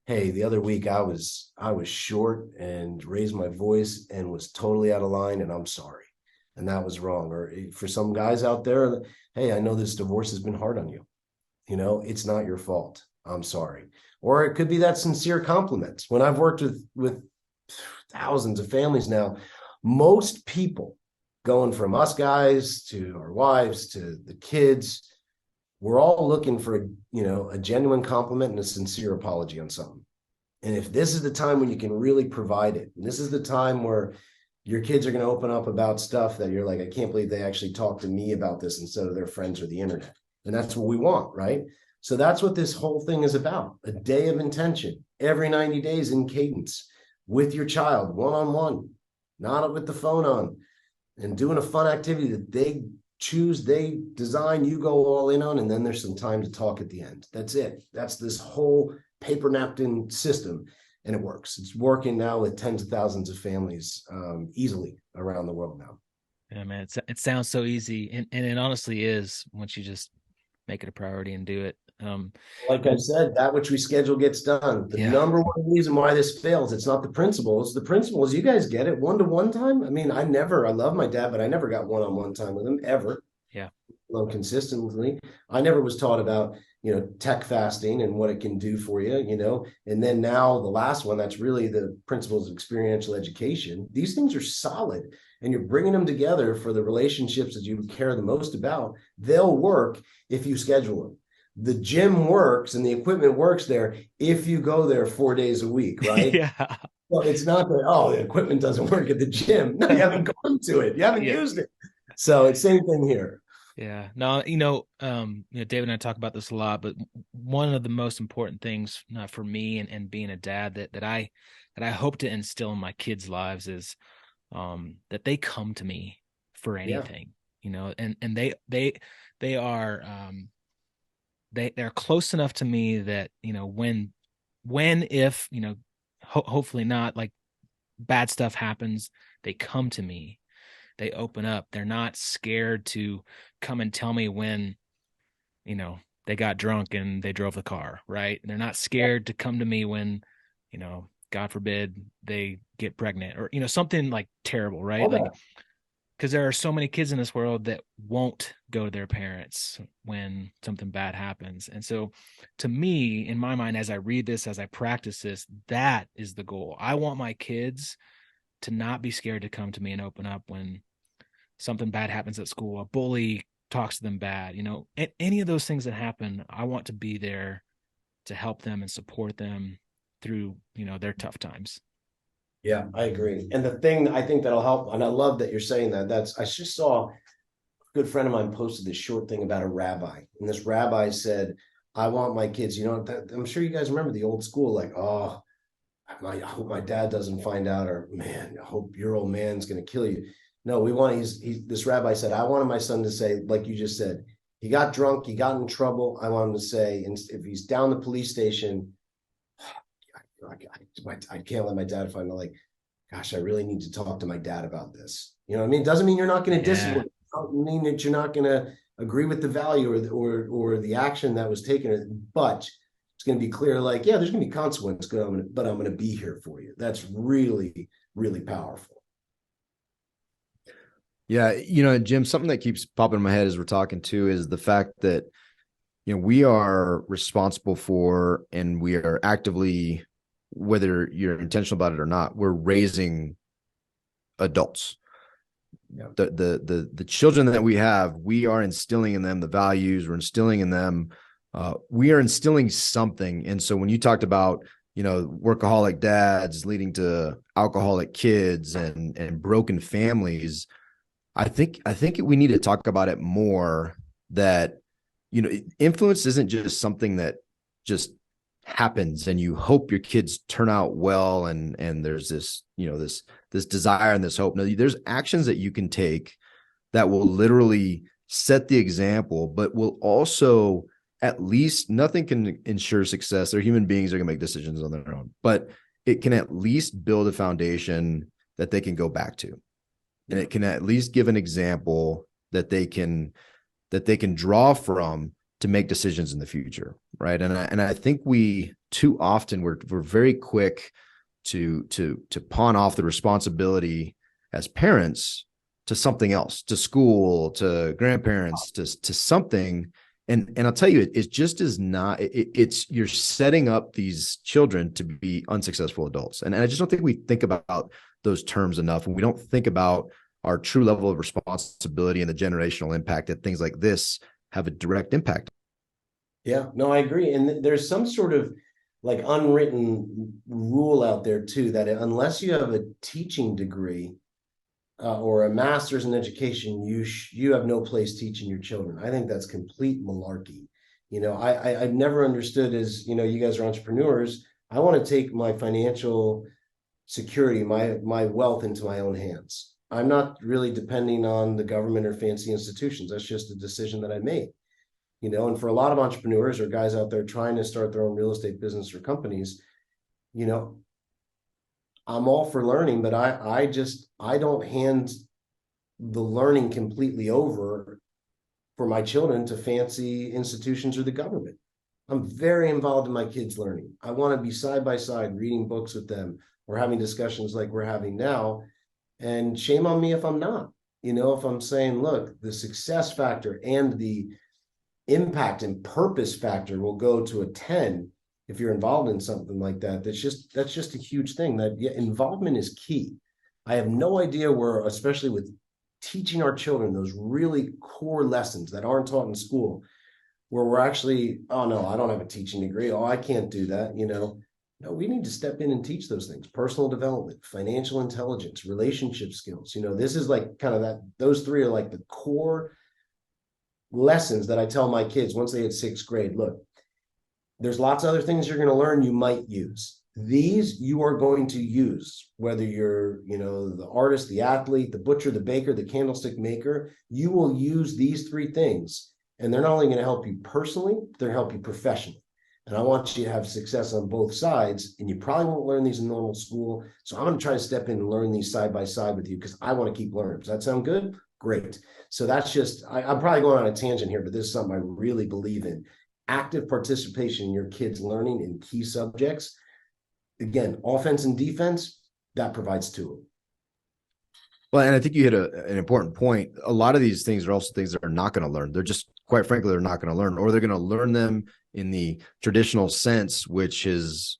hey, the other week I was short and raised my voice and was totally out of line, and I'm sorry. And that was wrong. Or for some guys out there, hey, I know this divorce has been hard on you. It's not your fault. I'm sorry. Or it could be that sincere compliment. When I've worked with thousands of families now, most people, going from us guys to our wives to the kids, we're all looking for a genuine compliment and a sincere apology on something. And if this is the time when you can really provide it, and this is the time where your kids are going to open up about stuff that you're like, I can't believe they actually talked to me about this instead of their friends or the internet. And that's what we want, right? So that's what this whole thing is about. A day of intention every 90 days in cadence with your child, one-on-one, not with the phone on, and doing a fun activity that they choose, they design, you go all in on, and then there's some time to talk at the end. That's it. That's this whole paper napkin system, and it works. It's working now with tens of thousands of families easily around the world now. Yeah, man, it sounds so easy, and it honestly is once you just make it a priority and do it. Like I said, that which we schedule gets done. The Yeah. number one reason why this fails, it's not the principles. The principles, you guys get it. One-to-one time. I mean, I love my dad, but I never got one-on-one time with him ever. Yeah. Consistently. I never was taught about, tech fasting and what it can do for you, and then now the last one, that's really the principles of experiential education. These things are solid, and you're bringing them together for the relationships that you care the most about. They'll work if you schedule them. The gym works and the equipment works there if you go there 4 days a week, right? Yeah. Well, it's not that, the equipment doesn't work at the gym. No, you haven't gone to it. You haven't used it. So it's same thing here. Yeah. No, David and I talk about this a lot, but one of the most important things for me and being a dad that I hope to instill in my kids' lives is that they come to me for anything, and they are they're close enough to me that, if, hopefully not, like, bad stuff happens, they come to me, they open up. They're not scared to come and tell me when, they got drunk and they drove the car, right? They're not scared to come to me when, God forbid they get pregnant or, something like terrible, right? Like, because there are so many kids in this world that won't go to their parents when something bad happens. And so to me, in my mind, as I read this, as I practice this, that is the goal. I want my kids to not be scared to come to me and open up when something bad happens at school, a bully talks to them bad, any of those things that happen. I want to be there to help them and support them through, their tough times. Yeah, I agree. And the thing I think that'll help, and I love that you're saying that, I just saw a good friend of mine posted this short thing about a rabbi. And this rabbi said, I want my kids, I'm sure you guys remember the old school, like, I hope my dad doesn't find out, or man, I hope your old man's going to kill you. No, this rabbi said, I wanted my son to say, like you just said, he got drunk, he got in trouble. I want him to say, and if he's down the police station, I can't let my dad find out, like, gosh, I really need to talk to my dad about this. You know what I mean? It doesn't mean you're not going to disagree. It doesn't mean that you're not going to agree with the value or the action that was taken, but it's going to be clear, like, yeah, there's going to be consequence, but I'm going to be here for you. That's really, really powerful. Yeah. Jim, something that keeps popping in my head as we're talking too is the fact that, we are responsible for, and we are actively, whether you're intentional about it or not, we're raising adults. Yeah. The children that we have, we are instilling in them the values, we're instilling in them, we are instilling something. And so when you talked about, workaholic dads leading to alcoholic kids and broken families, I think we need to talk about it more, that, influence isn't just something that just happens and you hope your kids turn out well. And there's this, this desire and this hope. No, there's actions that you can take that will literally set the example, but will also, at least, nothing can ensure success. They're human beings, they're gonna make decisions on their own, but it can at least build a foundation that they can go back to. And it can at least give an example that they can draw from to make decisions in the future, right? And I think we too often we're very quick to pawn off the responsibility as parents to something else, to school, to grandparents, to something. And I'll tell you, it just is not. It's you're setting up these children to be unsuccessful adults, and I just don't think we think about those terms enough, and we don't think about our true level of responsibility and the generational impact that things like this have a direct impact. Yeah, no, I agree. And there's some sort of like unwritten rule out there too, that unless you have a teaching degree, or a master's in education, you have no place teaching your children. I think that's complete malarkey. I've never understood as, you guys are entrepreneurs. I want to take my financial security, my wealth into my own hands. I'm not really depending on the government or fancy institutions. That's just a decision that I made. And for a lot of entrepreneurs or guys out there trying to start their own real estate business or companies, I'm all for learning, but I don't hand the learning completely over for my children to fancy institutions or the government. I'm very involved in my kids' learning. I want to be side by side reading books with them or having discussions like we're having now. And shame on me if I'm not. If I'm saying, look, the success factor and the impact and purpose factor will go to a 10 if you're involved in something like that. That's just a huge thing. That involvement is key. I have no idea where, especially with teaching our children those really core lessons that aren't taught in school, where we're actually, oh no, I don't have a teaching degree. Oh, I can't do that. No, we need to step in and teach those things: personal development, financial intelligence, relationship skills. This is like kind of that, those three are like the core lessons that I tell my kids once they hit sixth grade. Look, there's lots of other things you're going to learn you might use. These you are going to use, whether you're, the artist, the athlete, the butcher, the baker, the candlestick maker, you will use these three things. And they're not only going to help you personally, they're going to help you professionally. And I want you to have success on both sides. And you probably won't learn these in normal school. So I'm going to try to step in and learn these side by side with you because I want to keep learning. Does that sound good? Great. So that's just, I'm probably going on a tangent here, but this is something I really believe in. Active participation in your kids' learning in key subjects. Again, offense and defense, that provides two of them. Well, and I think you hit an important point. A lot of these things are also things that are not going to learn. They're just, quite frankly, they're not going to learn, or they're going to learn them in the traditional sense, which is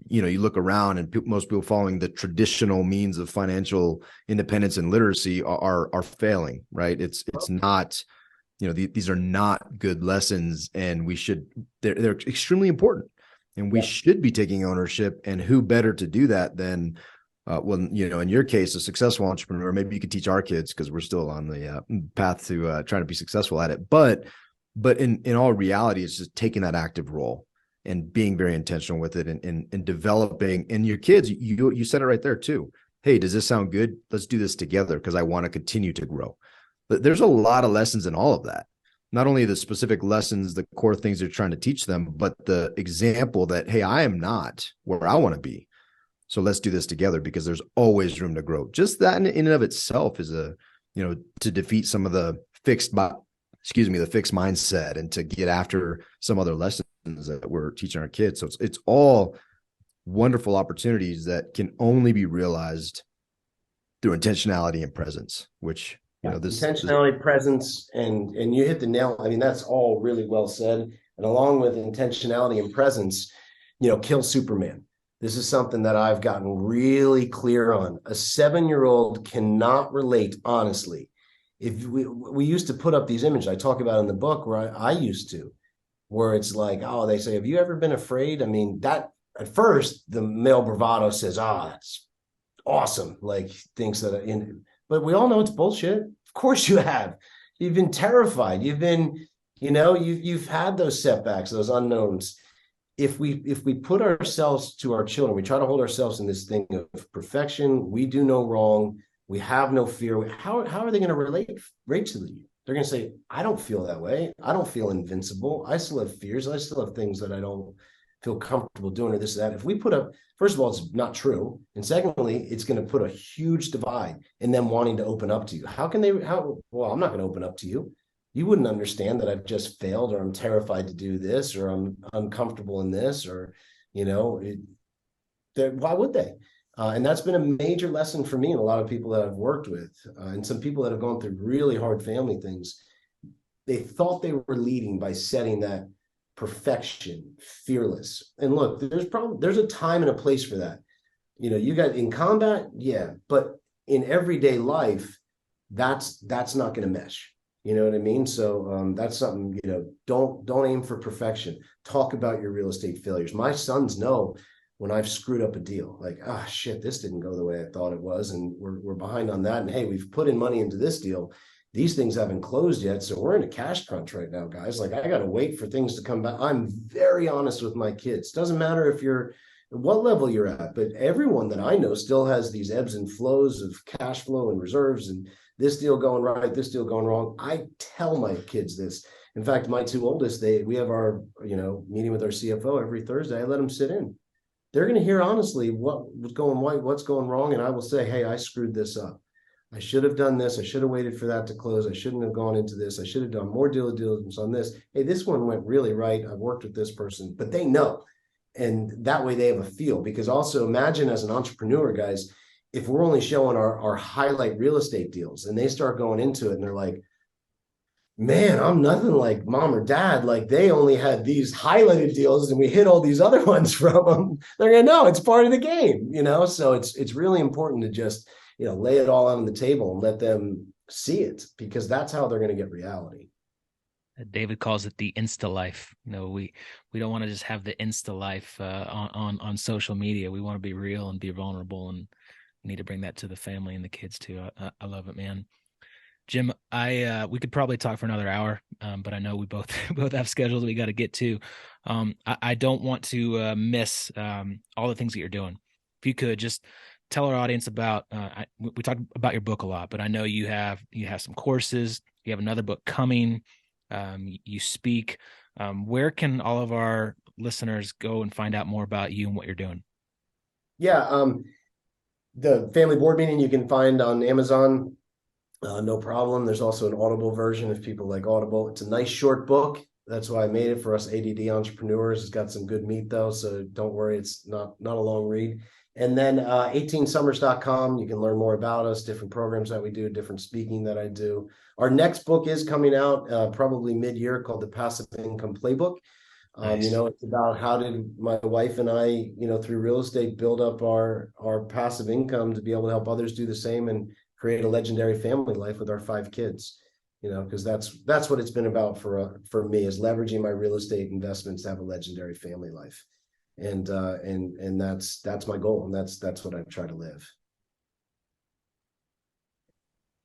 you look around and most people following the traditional means of financial independence and literacy are failing, right? It's not, these are not good lessons, and they're extremely important, and we should be taking ownership. And who better to do that than in your case, a successful entrepreneur? Maybe you could teach our kids because we're still on the path to trying to be successful at it. But in all reality, it's just taking that active role and being very intentional with it and developing. And your kids, you said it right there too. Hey, does this sound good? Let's do this together because I want to continue to grow. But there's a lot of lessons in all of that. Not only the specific lessons, the core things they're trying to teach them, but the example that, hey, I am not where I want to be. So let's do this together because there's always room to grow. Just that in and of itself is to defeat some of the fixed mindset and to get after some other lessons that we're teaching our kids. So it's all wonderful opportunities that can only be realized through intentionality and presence, which, intentionality, presence, and you hit the nail. I mean, that's all really well said. And along with intentionality and presence, kill Superman. This is something that I've gotten really clear on. A 7-year-old cannot relate honestly. If we used to put up these images I talk about in the book, where I used to, where it's like, oh, they say, have you ever been afraid? I mean, that at first the male bravado says, that's awesome. Like thinks that, but we all know it's bullshit. Of course you have. You've been terrified. You've been, you've had those setbacks, those unknowns. If we put ourselves to our children, we try to hold ourselves in this thing of perfection. We do no wrong. We have no fear. How are they going to relate to you? They're going to say, I don't feel that way. I don't feel invincible. I still have fears. I still have things that I don't feel comfortable doing or this or that. If we put up, first of all, it's not true. And secondly, it's going to put a huge divide in them wanting to open up to you. Well, I'm not going to open up to you. You wouldn't understand that I've just failed, or I'm terrified to do this, or I'm uncomfortable in this, or, why would they? And that's been a major lesson for me and a lot of people that I've worked with, and some people that have gone through really hard family things. They thought they were leading by setting that perfection, fearless. And look, there's a time and a place for that. You got in combat, yeah, but in everyday life, that's not going to mesh. You know what I mean? So that's something, don't aim for perfection. Talk about your real estate failures. My sons know when I've screwed up a deal, like, ah, shit, this didn't go the way I thought it was, and we're behind on that. And hey, we've put in money into this deal. These things haven't closed yet, so we're in a cash crunch right now, guys. Like, I got to wait for things to come back. I'm very honest with my kids. Doesn't matter if you're what level you're at, but everyone that I know still has these ebbs and flows of cash flow and reserves, and this deal going right, this deal going wrong. I tell my kids this. In fact, my two oldest, we have our, meeting with our CFO every Thursday. I let them sit in. They're going to hear honestly what's going right, what's going wrong. And I will say, hey, I screwed this up. I should have done this. I should have waited for that to close. I shouldn't have gone into this. I should have done more due diligence on this. Hey, this one went really right. I've worked with this person, but they know. And that way they have a feel. Because also imagine as an entrepreneur, guys, if we're only showing our highlight real estate deals and they start going into it and they're like, man, I'm nothing like mom or dad. Like, they only had these highlighted deals and we hit all these other ones from them. They're going to know it's part of the game, So it's really important to just, lay it all out on the table and let them see it, because that's how they're going to get reality. David calls it the Insta life. We don't want to just have the Insta life on social media. We want to be real and be vulnerable, and we need to bring that to the family and the kids too. I love it, man. Jim, we could probably talk for another hour, but I know we both have schedules we got to get to. I don't want to miss all the things that you're doing. If you could just tell our audience about. We talked about your book a lot, but I know you have some courses. You have another book coming. You speak. Where can all of our listeners go and find out more about you and what you're doing? Yeah, the family board meeting you can find on Amazon. No problem. There's also an Audible version if people like Audible. It's a nice short book. That's why I made it for us ADD entrepreneurs. It's got some good meat though, so don't worry. It's not a long read. And then 18summers.com. You can learn more about us, different programs that we do, different speaking that I do. Our next book is coming out probably mid-year, called The Passive Income Playbook. Nice. It's about how did my wife and I, through real estate, build up our passive income to be able to help others do the same and create a legendary family life with our 5 kids. Because that's what it's been about for me, is leveraging my real estate investments to have a legendary family life. And that's my goal, and that's what I try to live.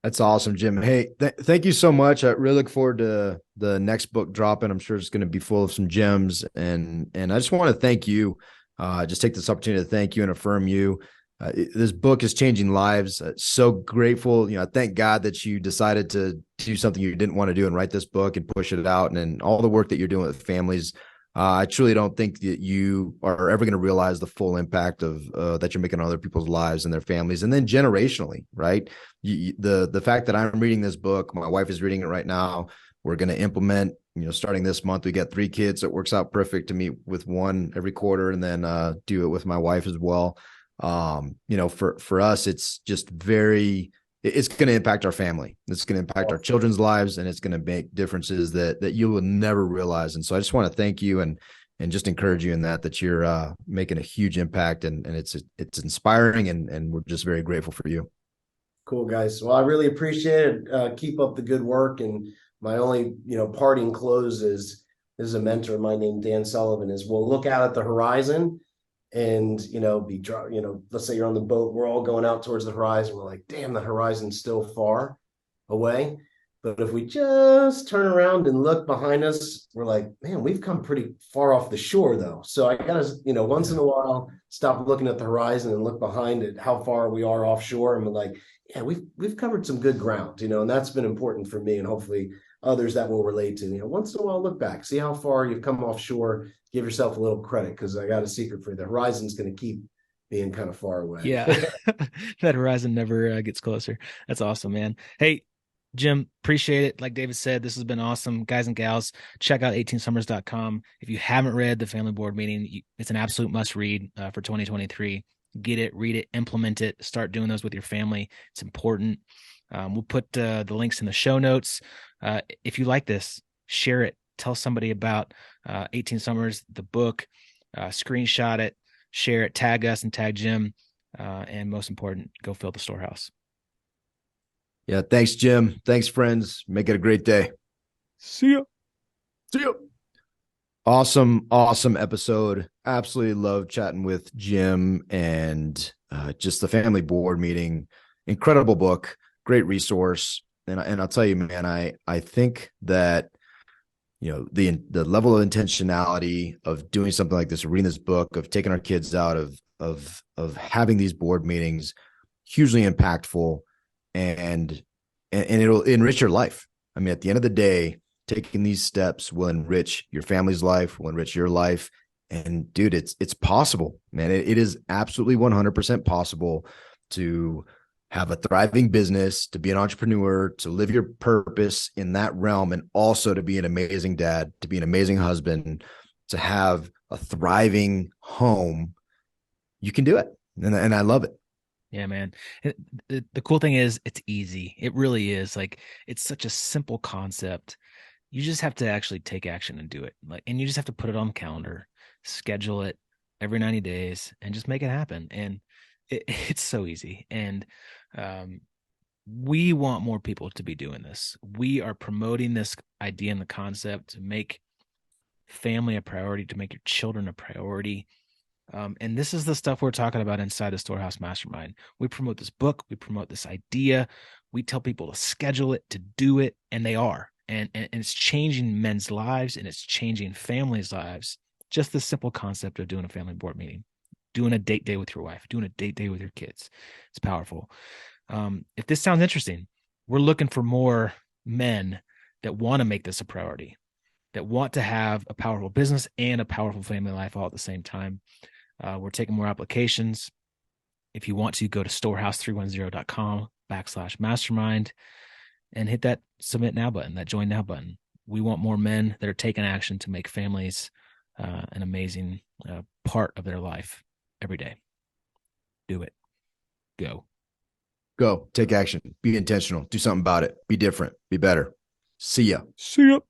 That's awesome, Jim. Hey, thank you so much. I really look forward to the next book dropping. I'm sure it's going to be full of some gems, and I just want to thank you. Just take this opportunity to thank you and affirm you. This book is changing lives. So grateful. I thank God that you decided to do something you didn't want to do and write this book and push it out, and all the work that you're doing with families. I truly don't think that you are ever going to realize the full impact of that you're making on other people's lives and their families, and then generationally, right? The fact that I'm reading this book, my wife is reading it right now. We're going to implement, starting this month. We got 3 kids. So it works out perfect to meet with one every quarter, and then do it with my wife as well. For us, it's just it's going to impact our family. It's going to impact our children's lives, and it's going to make differences that you will never realize. And so I just want to thank you and just encourage you in that you're making a huge impact, and it's inspiring, and we're just very grateful for you. Cool, guys. Well, I really appreciate it. Keep up the good work. And my only, parting close is a mentor of mine named Dan Sullivan, is we'll look out at the horizon and, let's say you're on the boat, we're all going out towards the horizon. We're like, damn, the horizon's still far away. But if we just turn around and look behind us, we're like, man, we've come pretty far off the shore though. So I gotta, once in a while, stop looking at the horizon and look behind it, how far we are offshore. And we're like, yeah, we've covered some good ground, and that's been important for me, and hopefully others that will relate to. Once in a while, look back, see how far you've come offshore, give yourself a little credit, because I got a secret for you. The horizon's going to keep being kind of far away. Yeah. That horizon never gets closer. That's awesome, man. Hey, Jim, appreciate it. Like David said, this has been awesome. Guys and gals, check out 18summers.com. If you haven't read The Family Board Meeting, it's an absolute must read for 2023. Get it, read it, implement it, start doing those with your family. It's important. We'll put the links in the show notes. If you like this, share it. Tell somebody about 18 Summers, the book, screenshot it, share it, tag us and tag Jim. And most important, go fill the storehouse. Yeah. Thanks, Jim. Thanks, friends. Make it a great day. See ya. See ya. Awesome, awesome episode. Absolutely love chatting with Jim and just the family board meeting. Incredible book, great resource. And I'll tell you, man, I think that the level of intentionality of doing something like this, reading this book, of taking our kids out of having these board meetings, hugely impactful, and and it'll enrich your life. I mean, at the end of the day, taking these steps will enrich your family's life, will enrich your life. And dude, it's possible, man. It is absolutely 100% possible to have a thriving business, to be an entrepreneur, to live your purpose in that realm, and also to be an amazing dad, to be an amazing husband, to have a thriving home. You can do it. And I love it. Yeah, man. The cool thing is it's easy. It really is. Like, it's such a simple concept. You just have to actually take action and do it. And you just have to put it on the calendar, schedule it every 90 days, and just make it happen. And it's so easy. And we want more people to be doing this. We are promoting this idea and the concept to make family a priority, to make your children a priority. And this is the stuff we're talking about inside the Storehouse Mastermind. We promote this book, we promote this idea, we tell people to schedule it, to do it, and they are. And it's changing men's lives, and it's changing families' lives. Just the simple concept of doing a family board meeting, doing a date day with your wife, doing a date day with your kids. It's powerful. If this sounds interesting, we're looking for more men that want to make this a priority, that want to have a powerful business and a powerful family life all at the same time. We're taking more applications. If you want to, go to storehouse310.com/mastermind and hit that submit now button, that join now button. We want more men that are taking action to make families an amazing part of their life every day. Do it. Go. Go. Take action. Be intentional. Do something about it. Be different. Be better. See ya. See ya.